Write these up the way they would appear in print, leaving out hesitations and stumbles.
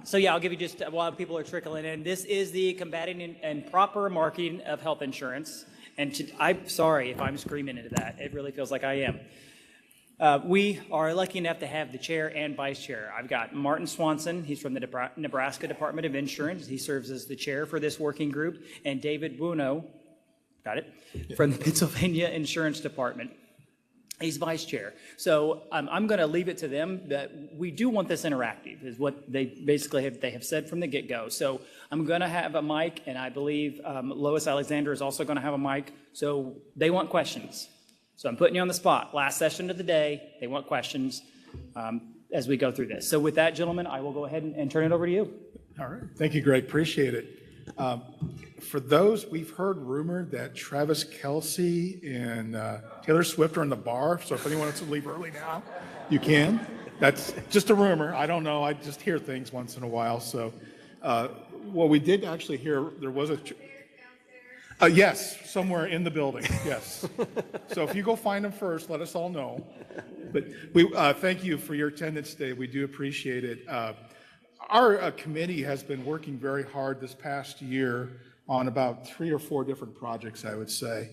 So yeah, I'll give you just while people are trickling in. This is the combating and proper marketing of health insurance. And I'm sorry if I'm screaming into that. It really feels like I am. We are lucky enough to have the chair and vice chair. I've got Martin Swanson. He's from the Nebraska Department of Insurance. He serves as the chair for this working group. And David Wuno, got it, from the Pennsylvania Insurance Department. He's vice chair. So I'm going to leave it to them that we do want this interactive, is what they basically have said from the get-go. So I'm going to have a mic, and I believe Lois Alexander is also going to have a mic. So they want questions. So I'm putting you on the spot. Last session of the day, they want questions as we go through this. So with that, gentlemen, I will go ahead and turn it over to you. All right. Thank you, Greg. Appreciate it. For those, we've heard rumor that Travis Kelce and Taylor Swift are in the bar. So if anyone wants to leave early now, you can. That's just a rumor. I don't know. I just hear things once in a while. So well, we did actually hear there was a... yes, somewhere in the building, yes. So if you go find them first, let us all know. But we thank you for your attendance today. We do appreciate it. Our committee has been working very hard this past year on about 3 or 4 different projects, I would say.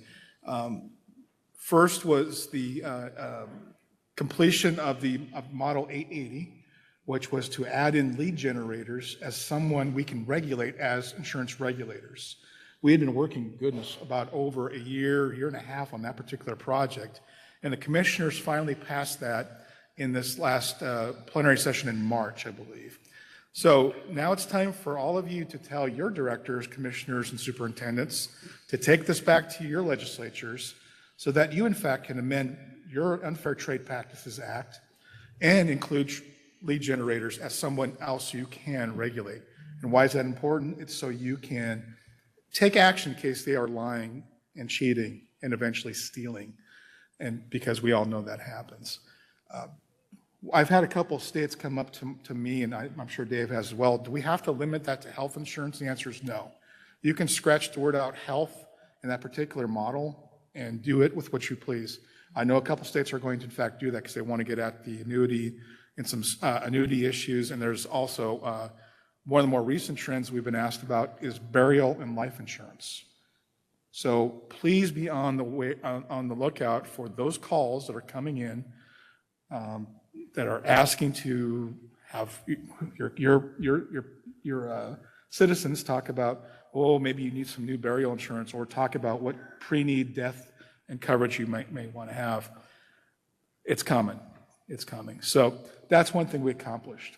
First was the completion of Model 880, which was to add in lead generators as someone we can regulate as insurance regulators. We had been working, goodness, about over a year and a half on that particular project, and the commissioners finally passed that in this last plenary session in March, I believe. So now it's time for all of you to tell your directors, commissioners, and superintendents to take this back to your legislatures so that you, in fact, can amend your Unfair Trade Practices Act and include lead generators as someone else you can regulate. And why is that important? It's so you can take action in case they are lying and cheating and eventually stealing, and because we all know that happens. I've had a couple of states come up to me, and I'm sure Dave has as well. Do we have to limit that to health insurance? The answer is no. You can scratch the word out health in that particular model and do it with what you please. I know a couple states are going to, in fact, do that because they want to get at the annuity and some annuity issues, and there's also one of the more recent trends we've been asked about is burial and life insurance. So please be on the lookout for those calls that are coming in that are asking to have your citizens talk about, oh, maybe you need some new burial insurance, or talk about what pre-need death and coverage you may want to have. It's coming. It's coming. So that's one thing we accomplished.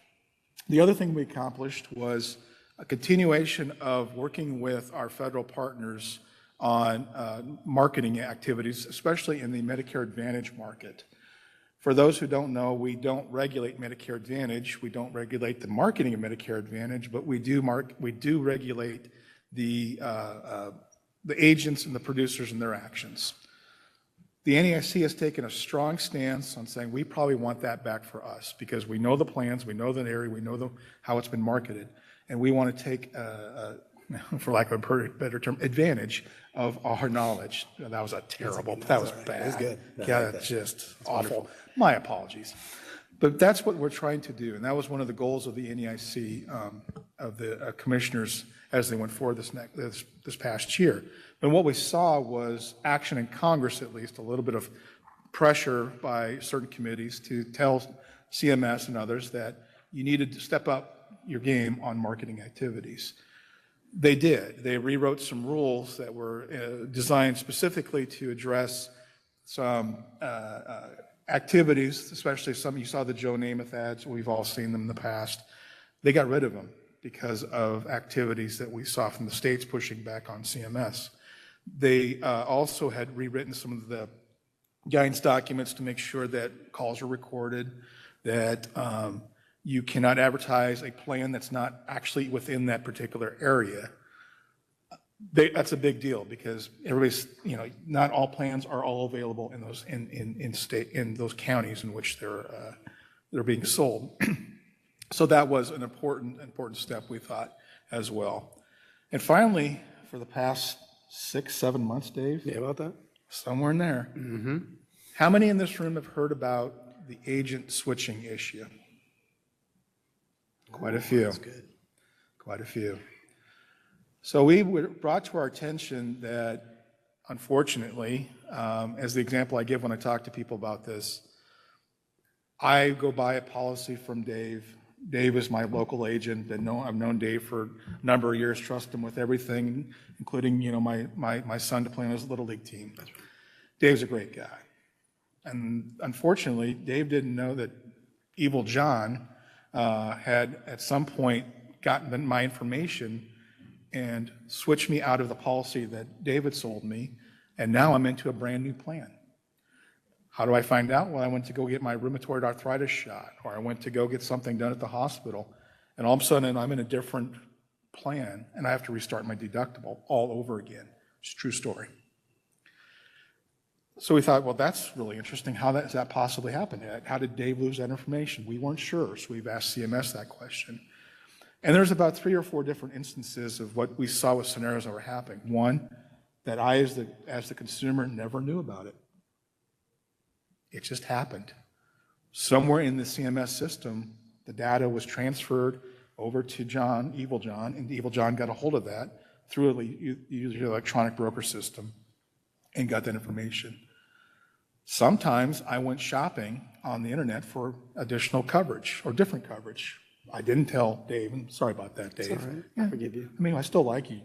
The other thing we accomplished was a continuation of working with our federal partners on marketing activities, especially in the Medicare Advantage market. For those who don't know, we don't regulate Medicare Advantage. We don't regulate the marketing of Medicare Advantage, but we do regulate the agents and the producers and their actions. The NAIC has taken a strong stance on saying we probably want that back for us because we know the plans, we know the area, we know how it's been marketed, and we want to take, for lack of a better term, advantage of our knowledge. That was a terrible, that was bad. That was good. Yeah, that's just awful. My apologies. But that's what we're trying to do, and that was one of the goals of the NAIC, of the commissioners as they went forward this past year. And what we saw was action in Congress, at least, a little bit of pressure by certain committees to tell CMS and others that you needed to step up your game on marketing activities. They did. They rewrote some rules that were designed specifically to address some activities, especially some, you saw the Joe Namath ads, we've all seen them in the past. They got rid of them because of activities that we saw from the states pushing back on CMS. They also had rewritten some of the guidance documents to make sure that calls are recorded, that you cannot advertise a plan that's not actually within that particular area. That's a big deal because everybody's, not all plans are all available in those in those counties in which they're being sold. So that was an important step, we thought, as well. And finally, for the past 6-7 months, Dave? Yeah, about that? Somewhere in there. Mm-hmm. How many in this room have heard about the agent switching issue? Quite a few. That's good. Quite a few. So we were brought to our attention that, unfortunately, as the example I give when I talk to people about this, I go buy a policy from Dave. Dave is my local agent. I've known Dave for a number of years, trust him with everything, including, my son to play on his Little League team. Dave's a great guy. And unfortunately, Dave didn't know that Evil John had at some point gotten my information and switched me out of the policy that David sold me, and now I'm into a brand new plan. How do I find out? Well, I went to go get my rheumatoid arthritis shot, or I went to go get something done at the hospital, and all of a sudden I'm in a different plan, and I have to restart my deductible all over again. It's a true story. So we thought, well, that's really interesting. How does that possibly happen? How did Dave lose that information? We weren't sure, so we've asked CMS that question. And there's about 3 or 4 different instances of what we saw with scenarios that were happening. One, that I, as the consumer, never knew about it. It just happened. Somewhere in the CMS system, the data was transferred over to John, Evil John, and Evil John got a hold of that through the electronic broker system and got that information. Sometimes I went shopping on the internet for additional coverage or different coverage. I didn't tell Dave, and sorry about that, Dave. It's all right. Yeah. I forgive you. I mean, I still like you.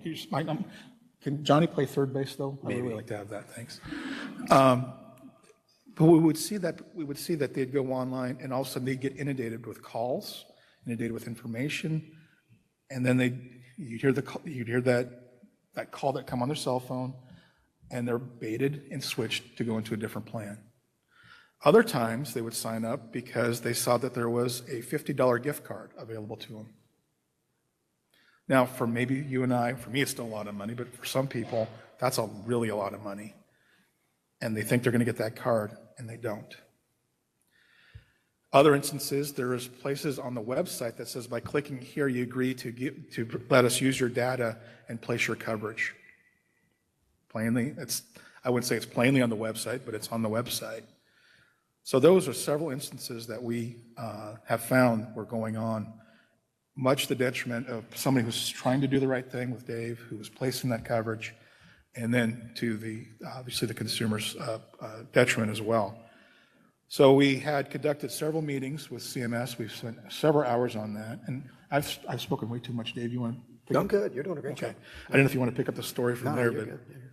Can Johnny play third base though? I'd Maybe. really like to have that, thanks. But we would see that they'd go online and all of a sudden they'd get inundated with calls, inundated with information, and then you'd hear that call that come on their cell phone, and they're baited and switched to go into a different plan. Other times they would sign up because they saw that there was a $50 gift card available to them. Now, for maybe you and I, for me it's still a lot of money, but for some people, that's really a lot of money. And they think they're going to get that card, and they don't. Other instances, there is places on the website that says by clicking here, you agree to let us use your data and place your coverage. Plainly, I wouldn't say it's plainly on the website, but it's on the website. So those are several instances that we have found were going on, much to the detriment of somebody who's trying to do the right thing with Dave, who was placing that coverage, and then to obviously the consumer's detriment as well. So we had conducted several meetings with CMS. We've spent several hours on that, and I've spoken way too much. Dave, you want to? I'm good. You're doing a great job. Okay. I don't know if you want to pick up the story from there, you're but good. You're good.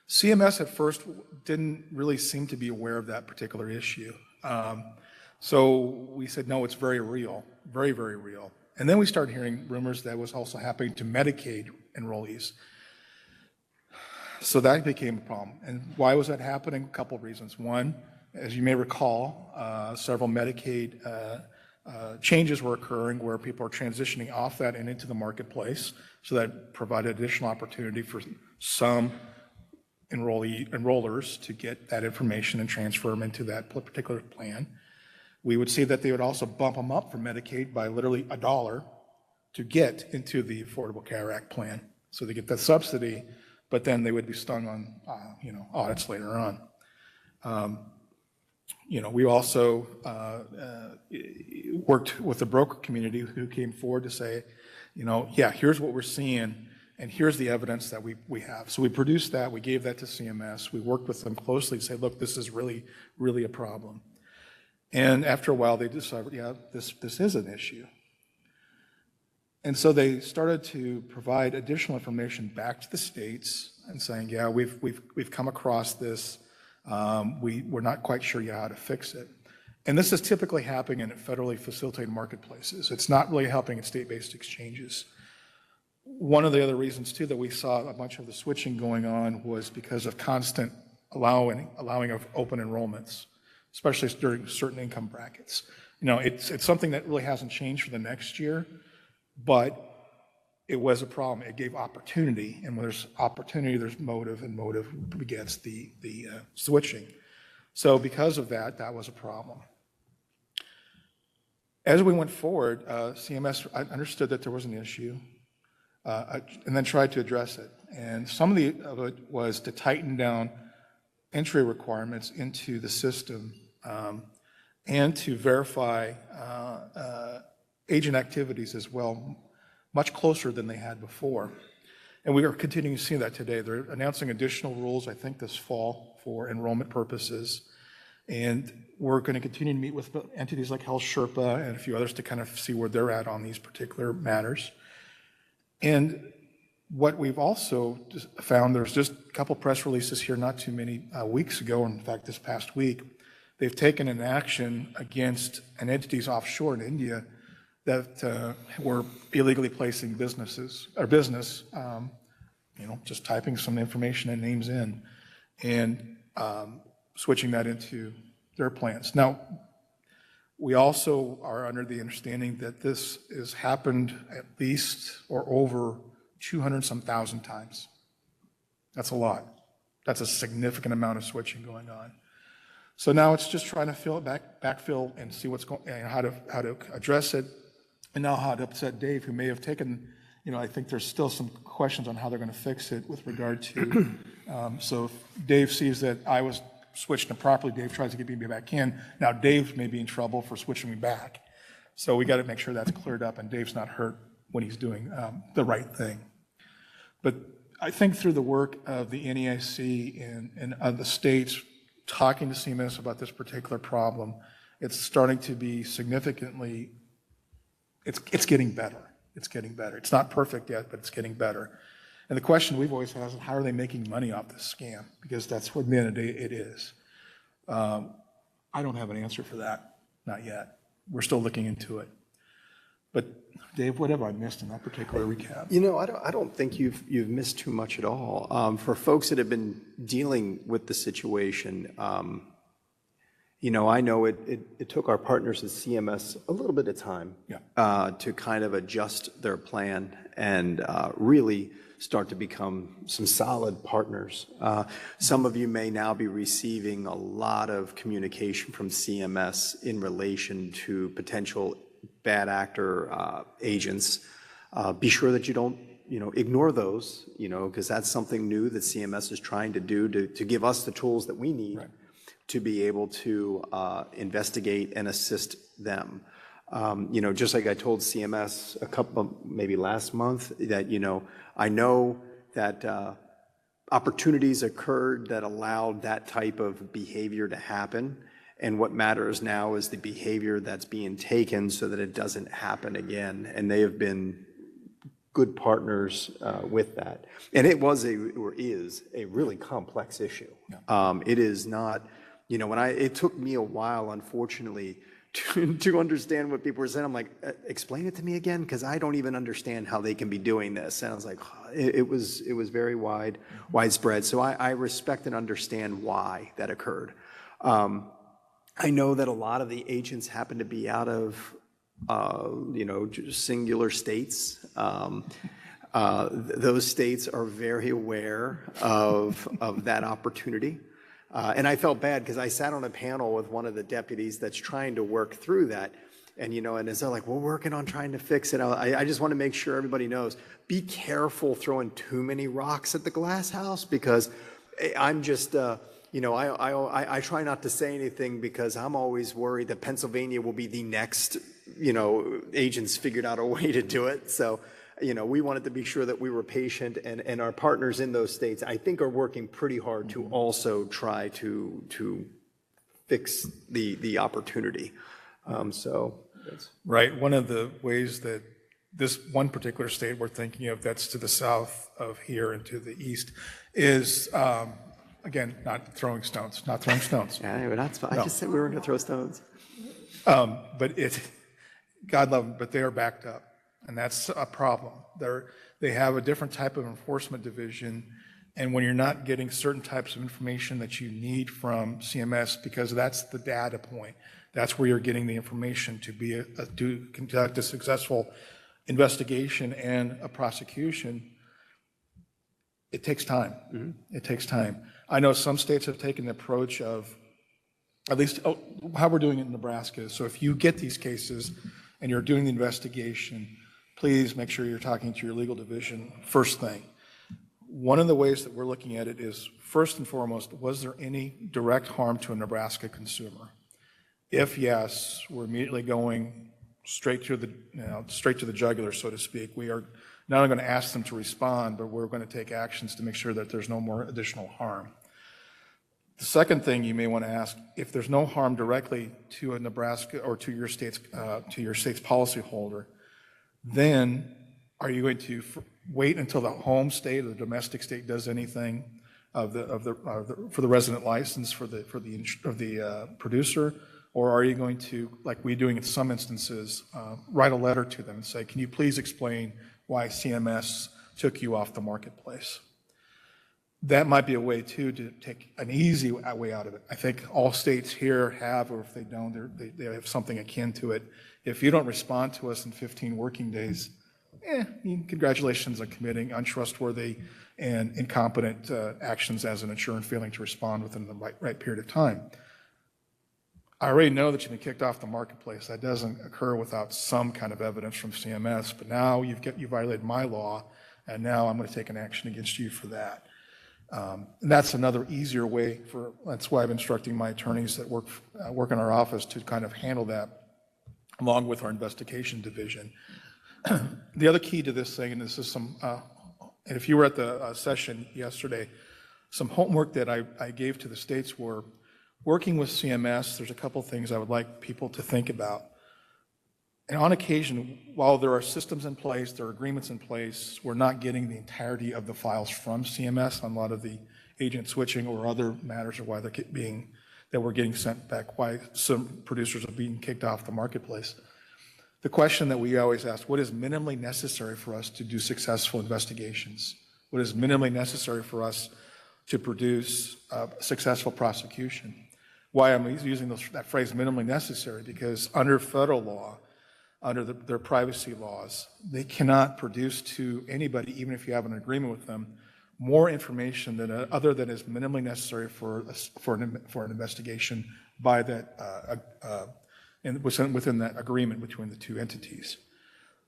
CMS at first didn't really seem to be aware of that particular issue. So we said, no, it's very real, very, very real. And then we started hearing rumors that was also happening to Medicaid enrollees. So that became a problem. And why was that happening? A couple of reasons. One, as you may recall, several Medicaid changes were occurring where people are transitioning off that and into the marketplace. So that provided additional opportunity for some enrollers to get that information and transfer them into that particular plan. We would see that they would also bump them up for Medicaid by literally $1 to get into the Affordable Care Act plan. So they get that subsidy, but then they would be stung on, audits later on. We also worked with the broker community who came forward to say, yeah, here's what we're seeing, and here's the evidence that we have. So we produced that, we gave that to CMS, we worked with them closely to say, look, this is really, really a problem. And after a while, they decided, yeah, this is an issue. And so they started to provide additional information back to the states and saying, yeah, we've come across this. We're not quite sure yet how to fix it. And this is typically happening in federally facilitated marketplaces. It's not really helping in state-based exchanges. One of the other reasons, too, that we saw a bunch of the switching going on was because of constant allowing of open enrollments, especially during certain income brackets. It's something that really hasn't changed for the next year, but it was a problem. It gave opportunity, and when there's opportunity, there's motive, and motive begets the switching. So because of that, that was a problem. As we went forward, CMS understood that there was an issue, and then tried to address it. And some of it was to tighten down entry requirements into the system and to verify agent activities as well, much closer than they had before. And we are continuing to see that today. They're announcing additional rules, I think, this fall for enrollment purposes. And we're going to continue to meet with entities like Health Sherpa and a few others to kind of see where they're at on these particular matters. And what we've also found, there's just a couple press releases here not too many weeks ago, in fact, this past week, they've taken an action against an entities offshore in India that were illegally placing business, just typing some information and names in and switching that into their plans. Now, we also are under the understanding that this has happened at least or over 200-some thousand times. That's a lot. That's a significant amount of switching going on. So now it's just trying to backfill and see what's going, how to address it, and now how to upset Dave, who may have taken, I think there's still some questions on how they're going to fix it with regard to. So if Dave sees that I was switched improperly, Dave tries to get me back in. Now Dave may be in trouble for switching me back. So we got to make sure that's cleared up and Dave's not hurt when he's doing the right thing. But I think through the work of the NEIC and the states talking to CMS about this particular problem, it's starting to be significantly, it's getting better. It's getting better. It's not perfect yet, but it's getting better. And the question we've always had is, how are they making money off this scam? Because that's what, at the end of the day, it is. I don't have an answer for that, not yet. We're still looking into it. But Dave, what have I missed in that particular recap? I don't think you've missed too much at all. For folks that have been dealing with the situation, I know it took our partners at CMS a little bit of time to kind of adjust their plan and really start to become some solid partners. Some of you may now be receiving a lot of communication from CMS in relation to potential bad actor agents. Be sure that you don't ignore those, because that's something new that CMS is trying to do to give us the tools that we need to be able to investigate and assist them. Just like I told CMS maybe last month that, I know that opportunities occurred that allowed that type of behavior to happen. And what matters now is the behavior that's being taken so that it doesn't happen again. And they have been good partners with that. And it was is a really complex issue. It is not, it took me a while, unfortunately, to understand what people were saying. I'm like, explain it to me again, because I don't even understand how they can be doing this. And I was like, it was very widespread. So I respect and understand why that occurred. I know that a lot of the agents happen to be out of, singular states. Those states are very aware of that opportunity. And I felt bad because I sat on a panel with one of the deputies that's trying to work through that. And, and it's like, we're working on trying to fix it. I just want to make sure everybody knows, be careful throwing too many rocks at the glass house, because I'm just, I try not to say anything because I'm always worried that Pennsylvania will be the next, agents figured out a way to do it. So, we wanted to be sure that we were patient, and our partners in those states, I think, are working pretty hard to also try to fix the opportunity. Right. One of the ways that this one particular state we're thinking of that's to the south of here and to the east is, again, not throwing stones. Yeah, I just said we weren't going to throw stones. But God love them, but they are backed up. And that's a problem. They have a different type of enforcement division, and when you're not getting certain types of information that you need from CMS, because that's the data point, that's where you're getting the information to conduct a successful investigation and a prosecution. It takes time. It takes time. I know some states have taken the approach of, at least how we're doing it in Nebraska. So if you get these cases and you're doing the investigation, please make sure you're talking to your legal division first thing. One of the ways that we're looking at it is, first and foremost, was there any direct harm to a Nebraska consumer? If yes, we're immediately going straight to the jugular, so to speak. We are not only going to ask them to respond, but we're going to take actions to make sure that there's no more additional harm. The second thing you may want to ask, if there's no harm directly to a Nebraska or to your state's policyholder, then are you going to wait until the home state or the domestic state does anything for the resident license for the producer, or are you going to, like we're doing in some instances, write a letter to them and say, can you please explain why CMS took you off the marketplace? That might be a way, too, to take an easy way out of it. I think all states here have, or if they don't, they have something akin to it. If you don't respond to us in 15 working days, congratulations on committing untrustworthy and incompetent actions as an insurer and failing to respond within the right period of time. I already know that you've been kicked off the marketplace. That doesn't occur without some kind of evidence from CMS, but now you violated my law, and now I'm going to take an action against you for that. And that's another easier way that's why I'm instructing my attorneys that work in our office to kind of handle that along with our investigation division. The other key to this thing, and this is and if you were at the session yesterday, some homework that I gave to the states were working with CMS. There's a couple things I would like people to think about. And on occasion, while there are systems in place, there are agreements in place, we're not getting the entirety of the files from CMS on a lot of the agent switching or other matters, or why we're getting sent back, why some producers are being kicked off the marketplace. The question that we always ask, what is minimally necessary for us to do successful investigations? What is minimally necessary for us to produce a successful prosecution? Why I'm using that phrase minimally necessary, because under federal law, under their privacy laws, they cannot produce to anybody, even if you have an agreement with them, more information other than is minimally necessary for an investigation by that within that agreement between the two entities.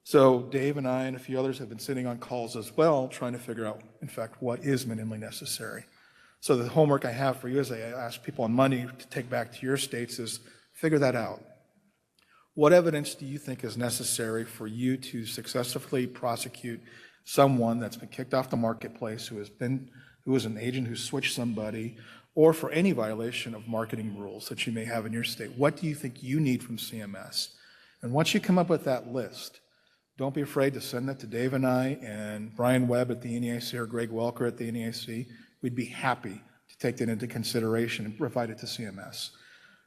So Dave and I and a few others have been sitting on calls as well, trying to figure out, in fact, what is minimally necessary. So the homework I have for you, as I ask people on Monday to take back to your states, is figure that out. What evidence do you think is necessary for you to successfully prosecute someone that's been kicked off the marketplace, who is an agent who switched somebody, or for any violation of marketing rules that you may have in your state? What do you think you need from CMS? And once you come up with that list, don't be afraid to send that to Dave and I and Brian Webb at the NEAC or Greg Welker at the NEAC. We'd be happy to take that into consideration and provide it to CMS.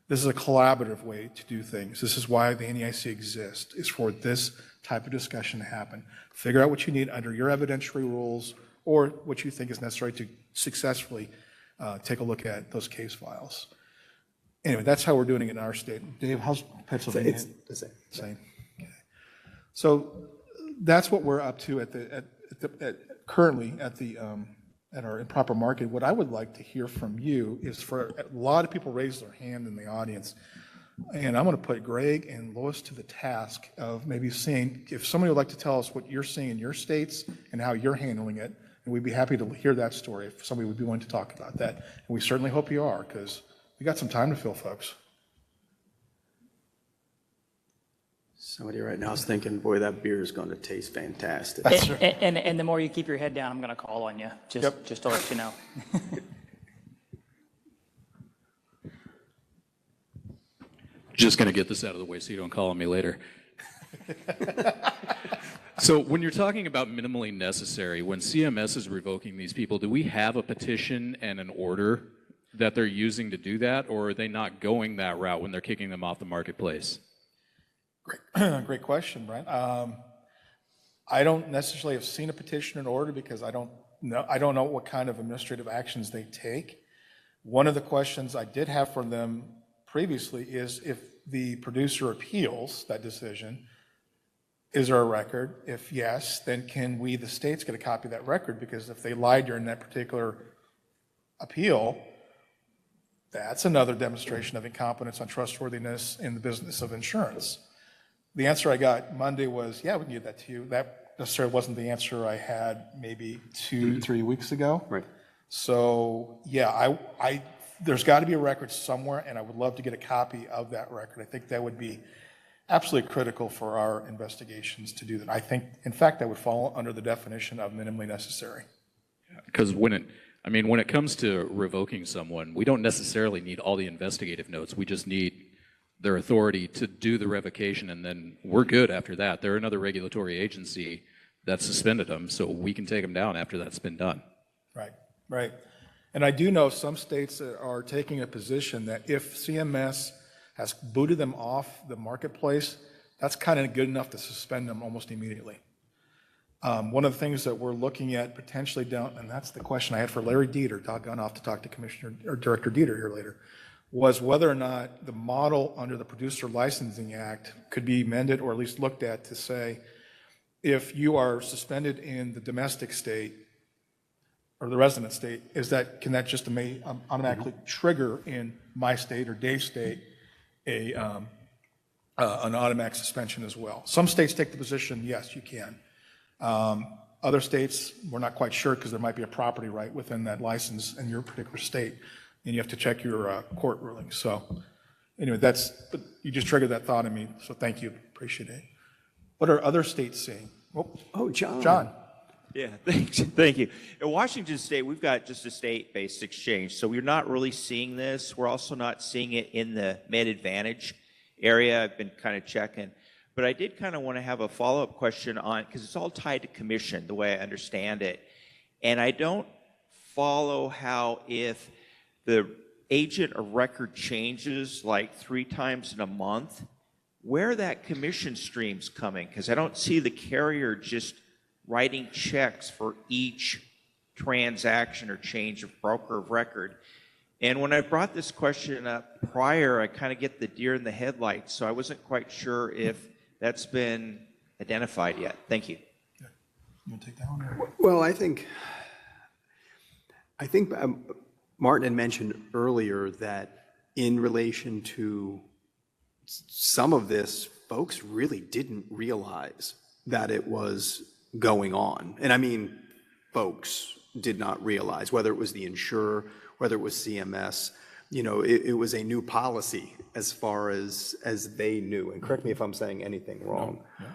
This is a collaborative way to do things. This is why the NEIC exists, is for this type of discussion to happen. Figure out what you need under your evidentiary rules or what you think is necessary to successfully take a look at those case files. Anyway, that's how we're doing it in our state. Dave, how's Pennsylvania? It's the same. Same. Okay. So that's what we're up to currently at our Improper Market. What I would like to hear from you is, for a lot of people raise their hand in the audience, and I'm going to put Greg and Lois to the task of maybe seeing if somebody would like to tell us what you're seeing in your states and how you're handling it, and we'd be happy to hear that story if somebody would be willing to talk about that. And we certainly hope you are, because we got some time to fill, folks. Somebody right now is thinking, boy, that beer is going to taste fantastic. And the more you keep your head down, I'm going to call on you, just to let you know. Just going to get this out of the way so you don't call on me later. So when you're talking about minimally necessary, when CMS is revoking these people, do we have a petition and an order that they're using to do that, or are they not going that route when they're kicking them off the marketplace? Great question, Brent. I don't necessarily have seen a petition and order, because I don't know what kind of administrative actions they take. One of the questions I did have for them previously is, if the producer appeals that decision, is there a record? If yes, then can we, the states, get a copy of that record? Because if they lied during that particular appeal, that's another demonstration of incompetence, untrustworthiness in the business of insurance. The answer I got Monday was, yeah, we can give that to you. That necessarily wasn't the answer I had maybe 2-3 weeks ago. Right. So yeah, there's got to be a record somewhere, and I would love to get a copy of that record. I think that would be absolutely critical for our investigations to do that. I think, in fact, that would fall under the definition of minimally necessary. Because when it comes to revoking someone, we don't necessarily need all the investigative notes. We just need their authority to do the revocation, and then we're good after that. They're another regulatory agency that suspended them, so we can take them down after that's been done. Right, right. And I do know some states that are taking a position that if CMS has booted them off the marketplace, that's kind of good enough to suspend them almost immediately. One of the things that we're looking at potentially down, and that's the question I had for Larry Dieter, doggone off to talk to Commissioner or Director Dieter here later, was whether or not the model under the Producer Licensing Act could be amended or at least looked at to say, if you are suspended in the domestic state or the resident state, can that just automatically trigger in my state or Dave's state an automatic suspension as well? Some states take the position, yes, you can. Other states, we're not quite sure because there might be a property right within that license in your particular state, and you have to check your court ruling. So anyway, but you just triggered that thought in me, so thank you, appreciate it. What are other states saying? Oh, John. John. Yeah, thank you. In Washington State, we've got just a state-based exchange, so we're not really seeing this. We're also not seeing it in the Med Advantage area. I've been kind of checking. But I did kind of want to have a follow-up question on, because it's all tied to commission, the way I understand it. And I don't follow how if the agent of record changes like 3 times in a month, where that commission stream's coming, because I don't see the carrier just writing checks for each transaction or change of broker of record. And when I brought this question up prior, I kind of get the deer in the headlights, so I wasn't quite sure if that's been identified yet. Thank you. You want to take that one? Well, I think Martin had mentioned earlier that in relation to some of this, folks really didn't realize that it was going on. And I mean, folks did not realize, whether it was the insurer, whether it was CMS, it was a new policy as far as they knew. And correct me if I'm saying anything wrong. No,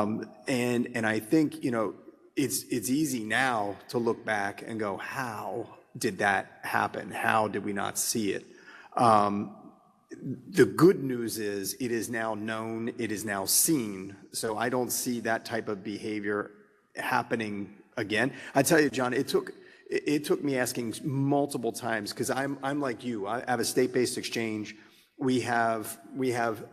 right. And I think, it's easy now to look back and go, how did that happen? How did we not see it? The good news is it is now known, it is now seen. So I don't see that type of behavior happening again. I tell you, John, it took me asking multiple times, because I'm like you. I have a state-based exchange. We have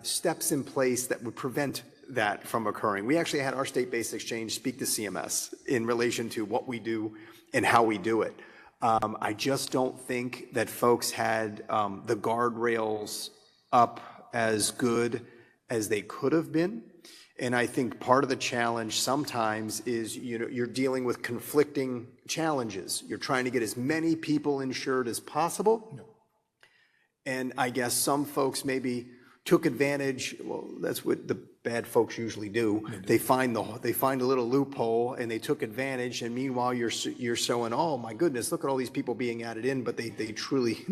steps in place that would prevent that from occurring. We actually had our state-based exchange speak to CMS in relation to what we do and how we do it. I just don't think that folks had the guardrails up as good as they could have been. And I think part of the challenge sometimes is, you're dealing with conflicting challenges. You're trying to get as many people insured as possible. No. And I guess some folks maybe took advantage. Well, that's what the bad folks usually do. They find a little loophole and they took advantage. And meanwhile, you're showing, oh my goodness, look at all these people being added in, but they truly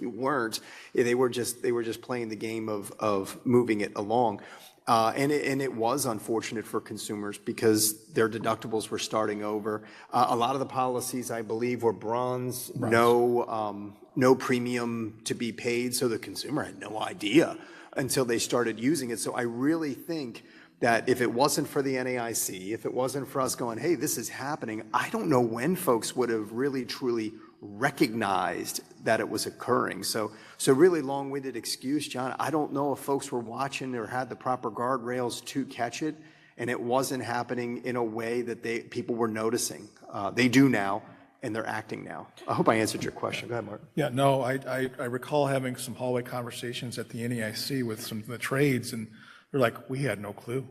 weren't. They were just playing the game of moving it along. And it was unfortunate for consumers because their deductibles were starting over. A lot of the policies, I believe, were bronze. No premium to be paid, so the consumer had no idea until they started using it. So I really think that if it wasn't for the NAIC, if it wasn't for us going, hey, this is happening, I don't know when folks would have really, truly recognized that it was occurring. So really long-winded excuse, John. I don't know if folks were watching or had the proper guardrails to catch it, and it wasn't happening in a way that people were noticing. They do now, and they're acting now. I hope I answered your question. Go ahead, Mark. Yeah, no, I recall having some hallway conversations at the NAIC with some of the trades, and they're like, we had no clue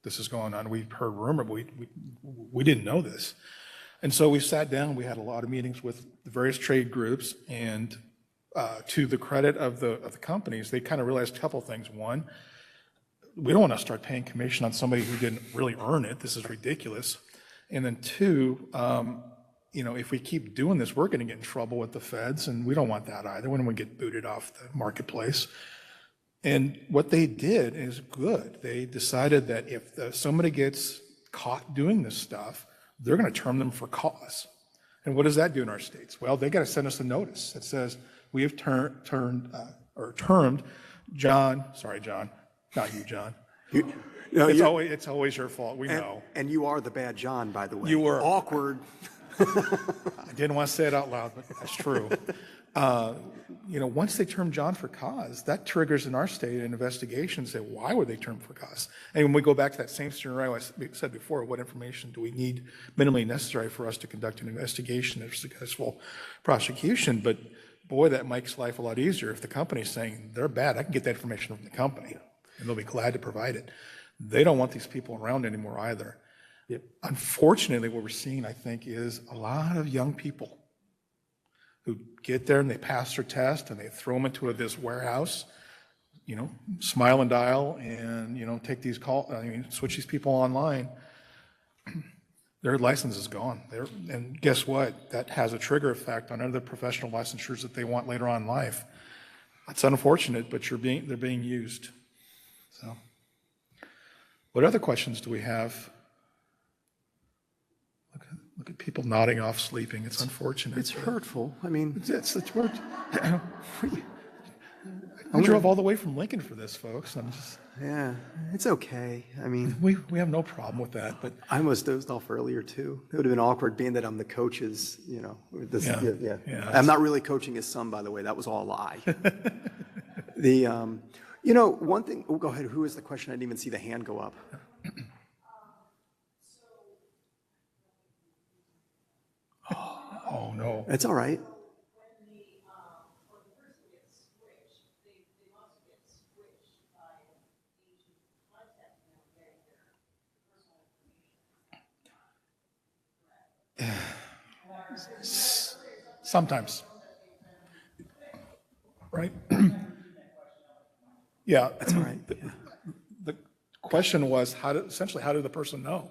this is going on. We heard rumor, but we didn't know this. And so we sat down, we had a lot of meetings with the various trade groups, and to the credit of the companies, they kind of realized a couple things. One, we don't want to start paying commission on somebody who didn't really earn it. This is ridiculous. And then two, if we keep doing this, we're going to get in trouble with the feds, and we don't want that either. We don't want to get booted off the marketplace. And what they did is good. They decided that if somebody gets caught doing this stuff, they're going to term them for cause. And what does that do in our states? Well, they got to send us a notice that says we have termed John, sorry, John, not you, John. No, It's always your fault. We know. And you are the bad John, by the way. You were. Awkward. I didn't want to say it out loud, but that's true. Once they term John for cause, that triggers in our state an investigation. Say, why were they termed for cause? And when we go back to that same scenario I said before, what information do we need minimally necessary for us to conduct an investigation and successful prosecution? But boy, that makes life a lot easier. If the company's saying they're bad, I can get that information from the company, and they'll be glad to provide it. They don't want these people around anymore either. Unfortunately, what we're seeing, I think, is a lot of young people who get there and they pass their test and they throw them into this warehouse, smile and dial and, take these switch these people online. Their license is gone. And guess what? That has a trigger effect on other professional licensures that they want later on in life. That's unfortunate, but they're being used. So, what other questions do we have? Look at people nodding off, sleeping. It's unfortunate. It's hurtful. I mean, It's word. I drove all the way from Lincoln for this, folks. yeah, it's okay. I mean, We have no problem with that, but I almost dozed off earlier too. It would have been awkward being that I'm the coach's, Yeah. I'm not really coaching his son, by the way. That was all a lie. One thing, go ahead. Who is the question? I didn't even see the hand go up. oh no. It's all right. Sometimes. Right? Yeah. That's all right. The question was, essentially, how did the person know,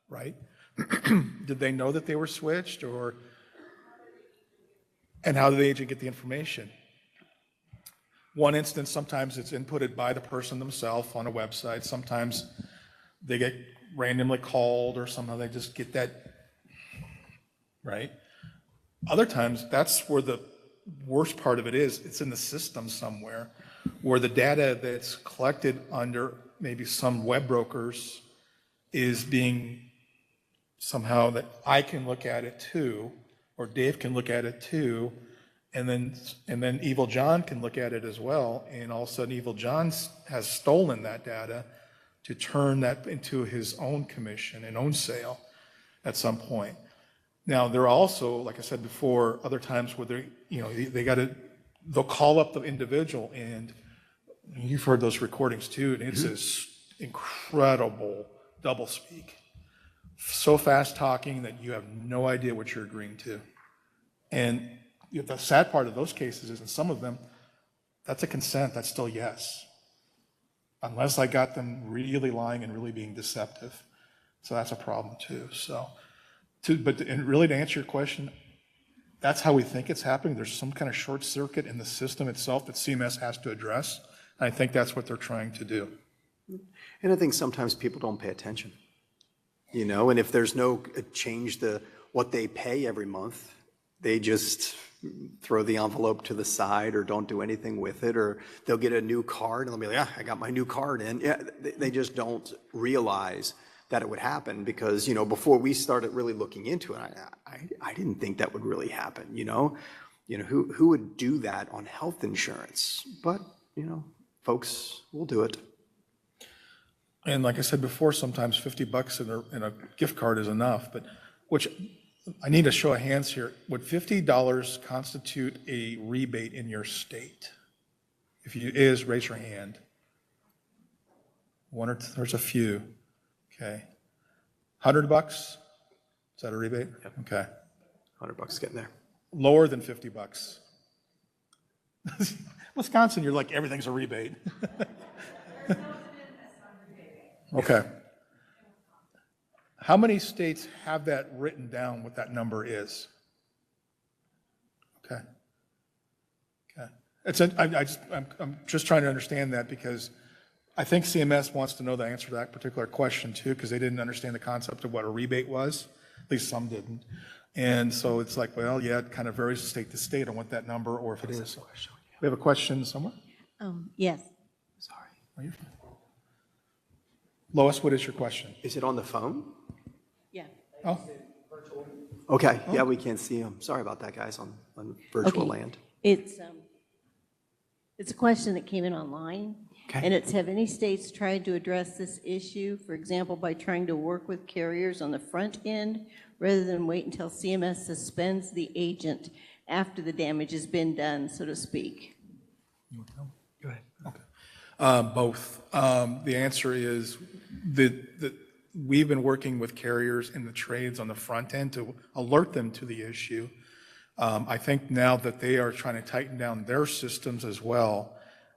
right? Did they know that they were switched, and how did the agent get the information? One instance, sometimes it's inputted by the person themselves on a website. Sometimes they get randomly called, or somehow they just get that, right? Other times, that's where the worst part of it is. It's in the system somewhere, where the data that's collected under maybe some web brokers is being somehow that I can look at it too, or Dave can look at it too, and then Evil John can look at it as well, and all of a sudden Evil John has stolen that data to turn that into his own commission and own sale at some point. Now, there are also, like I said before, other times where they'll call up the individual, and you've heard those recordings too, and it's this incredible doublespeak. So fast talking that you have no idea what you're agreeing to. And the sad part of those cases is in some of them, that's a consent, that's still yes. Unless I got them really lying and really being deceptive. So that's a problem too. Really to answer your question, that's how we think it's happening. There's some kind of short circuit in the system itself that CMS has to address. And I think that's what they're trying to do. And I think sometimes people don't pay attention, and if there's no change what they pay every month, they just throw the envelope to the side or don't do anything with it, or they'll get a new card and they'll be like, I got my new card in. Yeah, they just don't realize that it would happen because, before we started really looking into it, I didn't think that would really happen, who would do that on health insurance? But, folks will do it. And like I said before, sometimes $50 in a gift card is enough, but which I need a show of hands here. Would $50 constitute a rebate in your state? If it is, raise your hand. There's a few. Okay. $100? Is that a rebate? Yep. Okay. $100 getting there. Lower than $50. Wisconsin, you're like, everything's a rebate. Okay. How many states have that written down, what that number is? Okay. I'm just trying to understand that because I think CMS wants to know the answer to that particular question too, because they didn't understand the concept of what a rebate was. At least some didn't. And so it's like, well, yeah, it kind of varies state to state on what that number or if it is. We have a question somewhere? Yes. Are you? Lois, what is your question? Is it on the phone? Yeah. Oh, Okay, yeah, we can't see them. Sorry about that, guys, on virtual Okay. land. It's a question that came in online. Okay. And it's, have any states tried to address this issue, for example, by trying to work with carriers on the front end rather than wait until CMS suspends the agent after the damage has been done, so to speak? Go ahead. both. The answer is that we've been working with carriers in the trades on the front end to alert them to the issue. I think now that they are trying to tighten down their systems as well,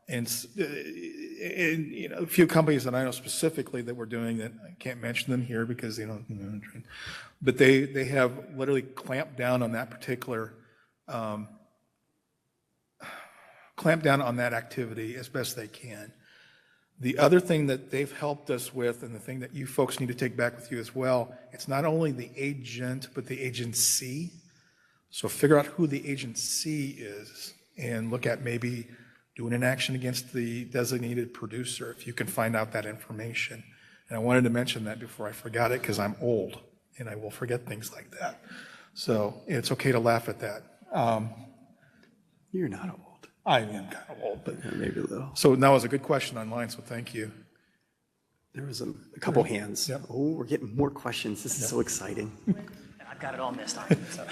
and you know, a few companies that I know specifically that we're doing that, I can't mention them here because they don't, you know, but they have literally clamped down on that particular, clamp down on that activity as best they can. The other thing that they've helped us with, and the thing that you folks need to take back with you as well, it's not only the agent, but the agency. So figure out who the agency is and look at maybe doing an action against the designated producer if you can find out that information. And I wanted to mention that before I forgot it because I'm old and I will forget things like that. So it's okay to laugh at that. You're not old. I am kind of old, but Maybe a little. so that was a good question online, so thank you. There was a couple hands. Yep. Oh, we're getting more questions. This is so exciting. I've got it all missed on. So.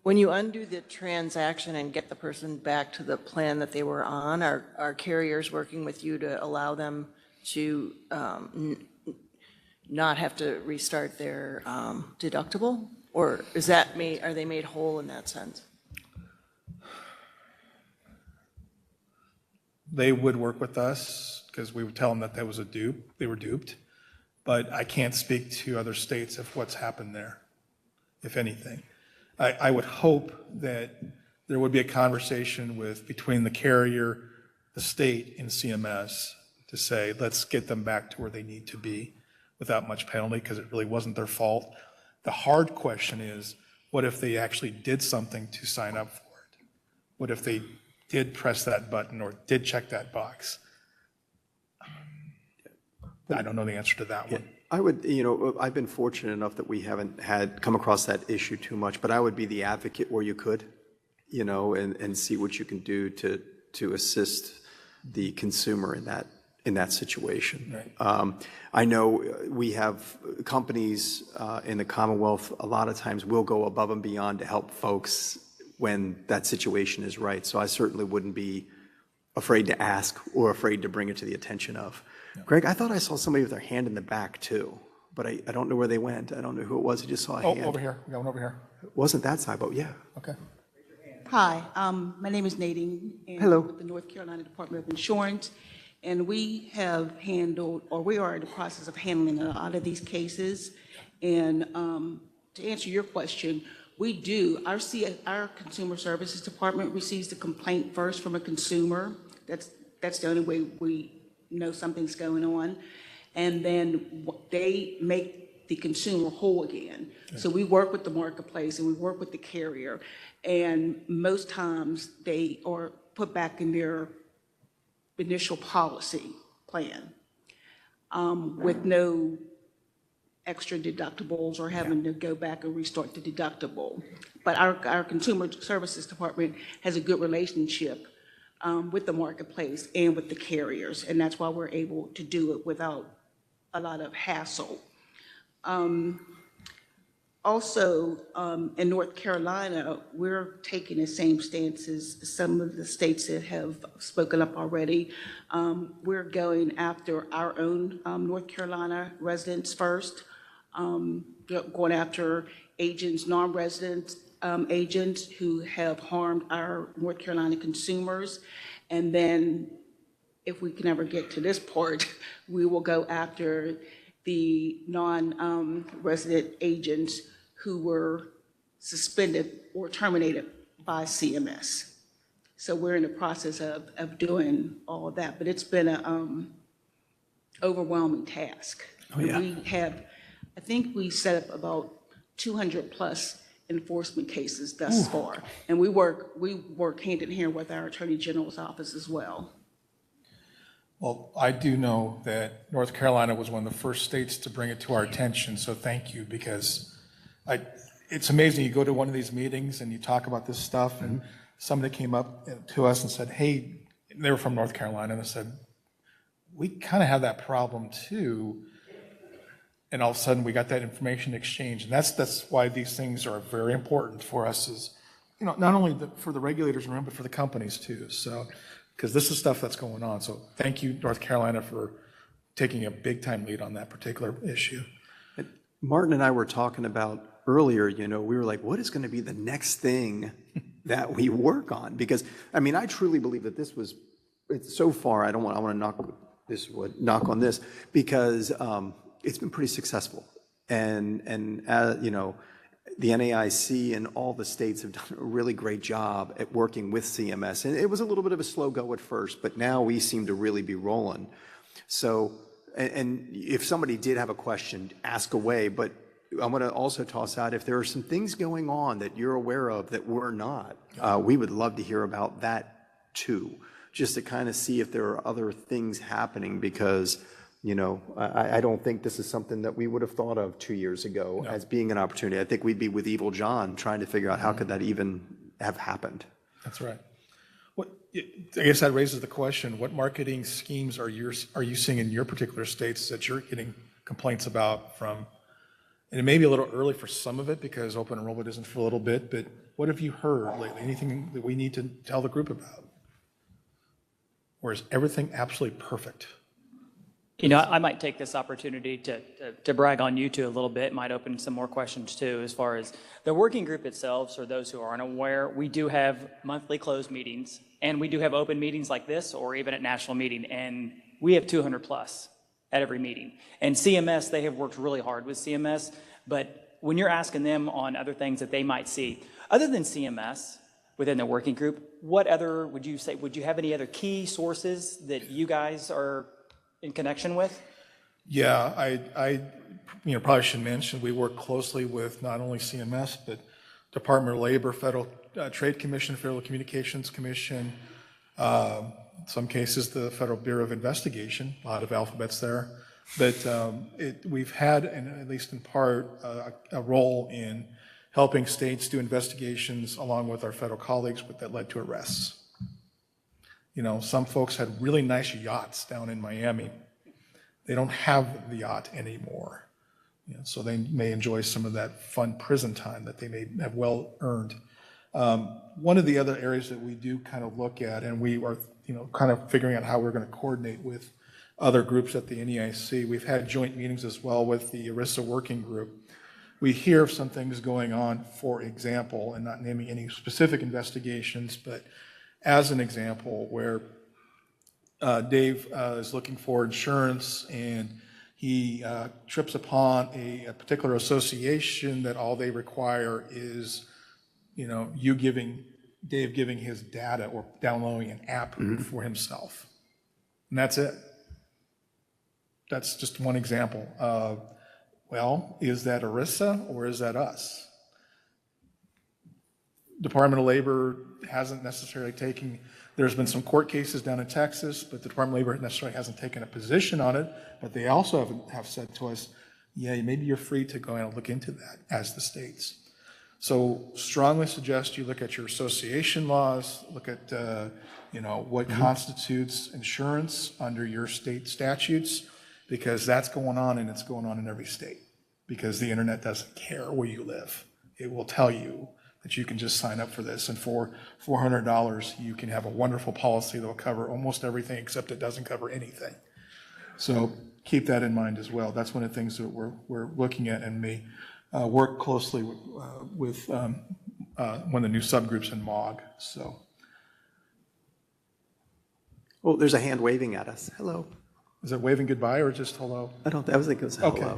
When you undo the transaction and get the person back to the plan that they were on, are carriers working with you to allow them to not have to restart their deductible? Or is that are they made whole in that sense? They would work with us because we would tell them that that was a dupe, they were duped. But I can't speak to other states of what's happened there, if anything. I would hope that there would be a conversation between the carrier, the state, and CMS to say, let's get them back to where they need to be without much penalty because it really wasn't their fault. The hard question is, what if they actually did something to sign up for it? What if they did press that button or did check that box? I don't know the answer to that one. I would, you know, I've been fortunate enough that we haven't come across that issue too much, but I would be the advocate where you could, you know, and see what you can do to assist the consumer in that situation. Right. I know we have companies in the Commonwealth, a lot of times will go above and beyond to help folks when that situation is right. So I certainly wouldn't be afraid to ask or afraid to bring it to the attention of. Greg, I thought I saw somebody with their hand in the back too, but I don't know where they went. I don't know who it was. I just saw a hand. Over here. We got one over here. It wasn't that side, but yeah. Okay. Hi, my name is Nadine. And Hello. with the North Carolina Department of Insurance, and we have handled, or we are in the process of handling a lot of these cases. And to answer your question, we do. Our Consumer Services Department receives the complaint first from a consumer. That's the only way we know something's going on. And then they make the consumer whole again. Okay. So we work with the marketplace and we work with the carrier. And most times they are put back in their initial policy plan with no extra deductibles or having to go back and restart the deductible. But our Consumer Services Department has a good relationship with the marketplace and with the carriers, and that's why we're able to do it without a lot of hassle. Also, in North Carolina, we're taking the same stance as some of the states that have spoken up already. We're going after our own North Carolina residents first, going after agents, non-resident agents who have harmed our North Carolina consumers. And then if we can ever get to this part, we will go after the non-resident agents who were suspended or terminated by CMS. So we're in the process of doing all of that, but it's been a overwhelming task. yeah. We have, I think we set up about 200 plus enforcement cases thus far. And we work hand in hand with our Attorney General's office as well. Well, I do know that North Carolina was one of the first states to bring it to our attention, so thank you, because it's amazing. You go to one of these meetings and you talk about this stuff, and somebody came up to us and said, hey, they were from North Carolina, and they said, we kind of have that problem too. And all of a sudden, we got that information exchange, and that's why these things are very important for us, is, not only for the regulators in the room, but for the companies too. So, because this is stuff that's going on. So, thank you, North Carolina, for taking a big time lead on that particular issue. Martin and I were talking about earlier, we were like, what is going to be the next thing that we work on? Because, I truly believe that it's so far, I want to knock on this, because it's been pretty successful. And the NAIC and all the states have done a really great job at working with CMS. And it was a little bit of a slow go at first, but now we seem to really be rolling. So, and if somebody did have a question, ask away, but I'm going to also toss out, if there are some things going on that you're aware of that we're not, we would love to hear about that too, just to kind of see if there are other things happening, because I don't think this is something that we would have thought of 2 years ago as being an opportunity. I think we'd be with Evil John trying to figure out how could that even have happened. That's right. I guess that raises the question, what marketing schemes are you seeing in your particular states that you're getting complaints about from? And it may be a little early for some of it because open enrollment isn't for a little bit, but what have you heard lately? Anything that we need to tell the group about? Or is everything absolutely perfect? I might take this opportunity to brag on you two a little bit, might open some more questions too, as far as the working group itself. For those who aren't aware, we do have monthly closed meetings, and we do have open meetings like this, or even at national meeting, and we have 200 plus at every meeting. And CMS, they have worked really hard with CMS, but when you're asking them on other things that they might see, other than CMS within the working group, what other, would you have any other key sources that you guys are in connection with? Yeah, I probably should mention, we work closely with not only CMS, but Department of Labor, Federal Trade Commission, Federal Communications Commission, in some cases the Federal Bureau of Investigation, a lot of alphabets there. But we've had, at least in part, a role in helping states do investigations along with our federal colleagues, but that led to arrests. Some folks had really nice yachts down in Miami. They don't have the yacht anymore. So they may enjoy some of that fun prison time that they may have well earned. One of the other areas that we do kind of look at, and we are kind of figuring out how we're going to coordinate with other groups at the NEIC. We've had joint meetings as well with the ERISA working group. We hear of some things going on, for example, and not naming any specific investigations, but as an example, where Dave is looking for insurance and he trips upon a particular association that all they require is, Dave giving his data or downloading an app for himself. And that's it. That's just one example. Well, is that ERISA or is that us? Department of Labor hasn't necessarily taken, there's been some court cases down in Texas, but the Department of Labor necessarily hasn't taken a position on it, but they also have said to us, yeah, maybe you're free to go and look into that as the states. So strongly suggest you look at your association laws, look at what constitutes insurance under your state statutes, because that's going on, and it's going on in every state, because the internet doesn't care where you live. It will tell you that you can just sign up for this, and for $400 you can have a wonderful policy that will cover almost everything, except it doesn't cover anything. So keep that in mind as well. That's one of the things that we're looking at, and may work closely with one of the new subgroups in MOG. So. Oh, there's a hand waving at us. Hello. Is it waving goodbye or just hello? I was thinking it was hello. Okay.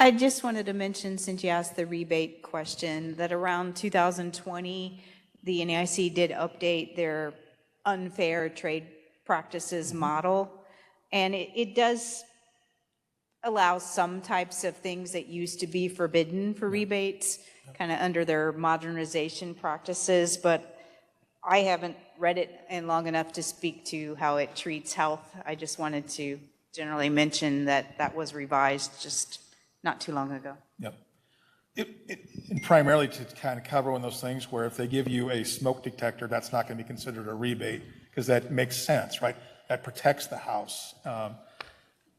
I just wanted to mention, since you asked the rebate question, that around 2020, the NAIC did update their unfair trade practices model, and it does allow some types of things that used to be forbidden for rebates, kind of under their modernization practices, but I haven't read it in long enough to speak to how it treats health. I just wanted to generally mention that that was revised just not too long ago. Yep. And primarily to kind of cover one of those things where if they give you a smoke detector, that's not going to be considered a rebate because that makes sense, right? That protects the house.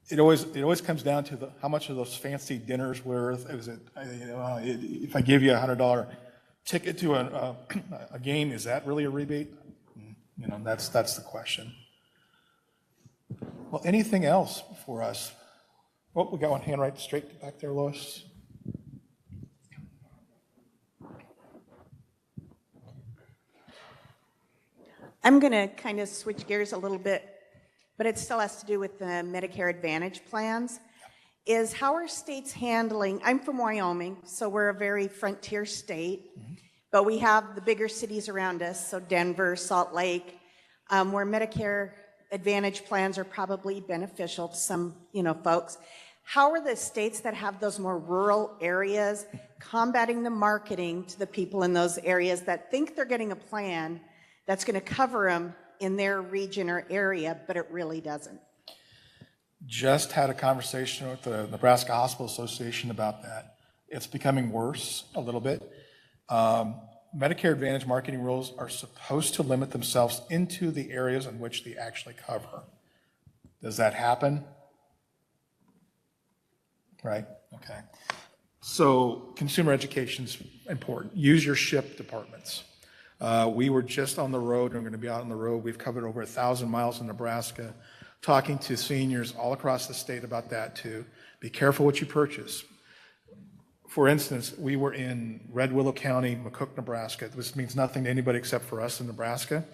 It always comes down to how much are those fancy dinners worth? If I give you $100 ticket to a game, is that really a rebate? That's the question. Well, anything else for us? Oh, we got one hand right straight back there, Lois. I'm going to kind of switch gears a little bit, but it still has to do with the Medicare Advantage plans. Is how are states handling, I'm from Wyoming, so we're a very frontier state, but we have the bigger cities around us, so Denver, Salt Lake, where Medicare Advantage plans are probably beneficial to some, folks. How are the states that have those more rural areas combating the marketing to the people in those areas that think they're getting a plan that's going to cover them in their region or area, but it really doesn't? Just had a conversation with the Nebraska Hospital Association about that. It's becoming worse a little bit. Medicare Advantage marketing rules are supposed to limit themselves into the areas in which they actually cover. Does that happen? Right? Okay. So consumer education is important. Use your SHIP departments. We were just on the road, and we're going to be out on the road. We've covered over 1,000 miles in Nebraska, talking to seniors all across the state about that too. Be careful what you purchase. For instance, we were in Red Willow County, McCook, Nebraska. This means nothing to anybody except for us in Nebraska.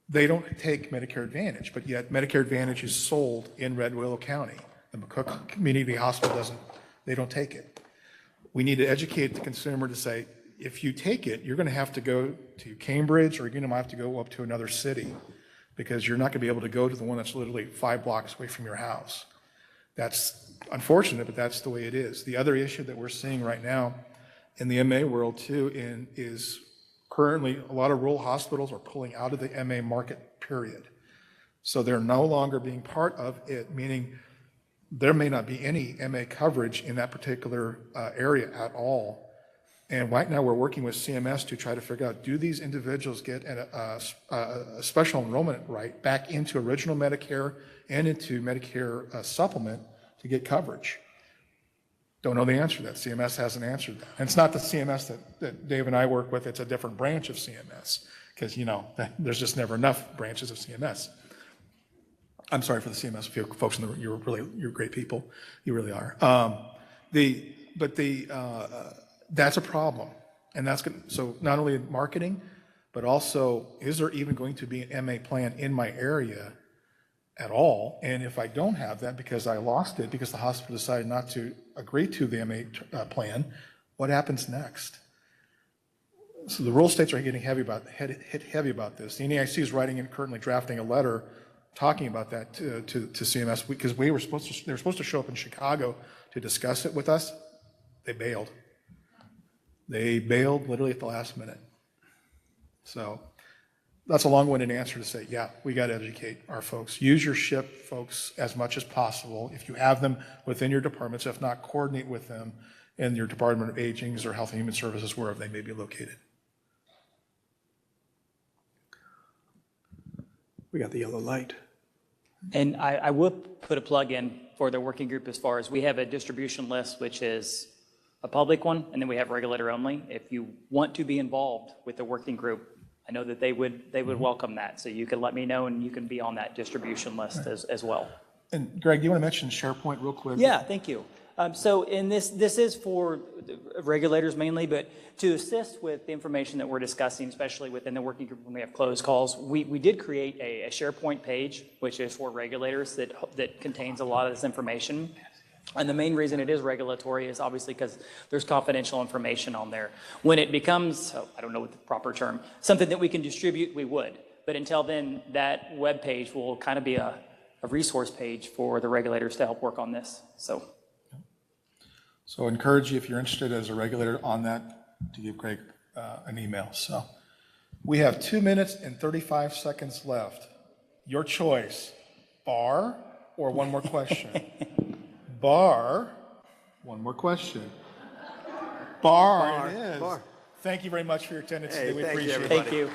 They don't take Medicare Advantage, but yet Medicare Advantage is sold in Red Willow County. The McCook Community Hospital they don't take it. We need to educate the consumer to say, if you take it, you're going to have to go to Cambridge, or you're going to have to go up to another city, because you're not going to be able to go to the one that's literally 5 blocks away from your house. That's unfortunate, but that's the way it is. The other issue that we're seeing right now in the MA world too is currently a lot of rural hospitals are pulling out of the MA market, period. So they're no longer being part of it, meaning there may not be any MA coverage in that particular area at all. And right now we're working with CMS to try to figure out, do these individuals get a special enrollment right back into original Medicare and into Medicare supplement to get coverage? Don't know the answer to that. CMS hasn't answered that. And it's not the CMS that Dave and I work with. It's a different branch of CMS, because, there's just never enough branches of CMS. I'm sorry for the CMS folks, you're great people. You really are. That's a problem. And so not only marketing, but also, is there even going to be an MA plan in my area at all? And if I don't have that because I lost it because the hospital decided not to agree to the MA plan, what happens next? So the rural states are getting hit heavy about this. The NAIC is currently drafting a letter talking about that to CMS, because they were supposed to show up in Chicago to discuss it with us. They bailed. They bailed literally at the last minute. So that's a long-winded answer to say, yeah, we got to educate our folks. Use your SHIP folks as much as possible. If you have them within your departments, if not, coordinate with them in your Department of Aging or Health and Human Services, wherever they may be located. We got the yellow light. And I will put a plug in for the working group as far as we have a distribution list, which is a public one, and then we have regulator only. If you want to be involved with the working group, I know that they would welcome that. So you can let me know, and you can be on that distribution list as well. And Greg, do you want to mention SharePoint real quick? Yeah, thank you. So in this is for regulators mainly, but to assist with the information that we're discussing, especially within the working group when we have closed calls, we did create a SharePoint page, which is for regulators that contains a lot of this information. And the main reason it is regulatory is obviously because there's confidential information on there. When it becomes, I don't know what the proper term, something that we can distribute, we would. But until then, that web page will kind of be a resource page for the regulators to help work on this. So I encourage you, if you're interested as a regulator on that, to give Greg an email. So we have 2 minutes and 35 seconds left. Your choice, bar or one more question? Bar, one more question. Bar it is. Bar. Thank you very much for your attendance today. We appreciate it. thank you.